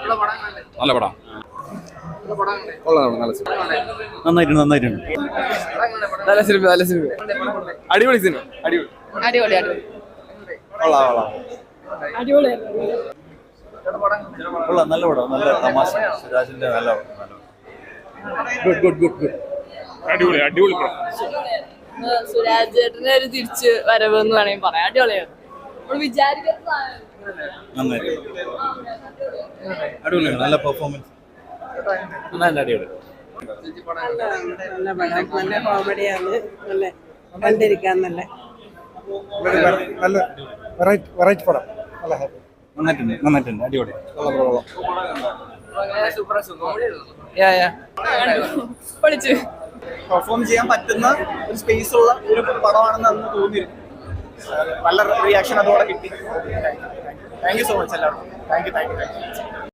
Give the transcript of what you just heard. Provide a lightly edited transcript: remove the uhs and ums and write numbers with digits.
നല്ല പടം. നന്നായിട്ടുണ്ട് നല്ല സിനിമ അടിപൊളി സിനിമ അടിപൊളി നല്ല പടം, നല്ല തമാശ. സുരാജിന്റെ നല്ല അടിപൊളി പടം. സുരാജ് ചേട്ടന്റെ ഒരു തിരിച്ച് വരവ് എന്ന് വേണമെങ്കിൽ പറയാം. അടിപൊളിയായിരുന്നു. നമ്മൾ വിചാരിക്കുന്നത് അടിപൊളിയാണ്, നല്ല പെർഫോമൻസ്, നല്ല അടിപൊളി. നല്ല പടം, നല്ല കോമഡിയാണ്, നല്ല കണ്ടിരിക്കാൻ നല്ല വെറൈറ്റി പടം. നന്നായിട്ടുണ്ട്, അടിപൊളി. പൊളിച്ചു. പെർഫോം ചെയ്യാൻ പറ്റുന്ന ഒരു സ്പേസ് ഉള്ള ഒരു പടമാണെന്ന് അന്ന് തോന്നിയിരുന്നു. നല്ല റിയാക്ഷൻ അതോടെ കിട്ടി. താങ്ക് യു സോ മച്ച് എല്ലാവർക്കും. Thank you.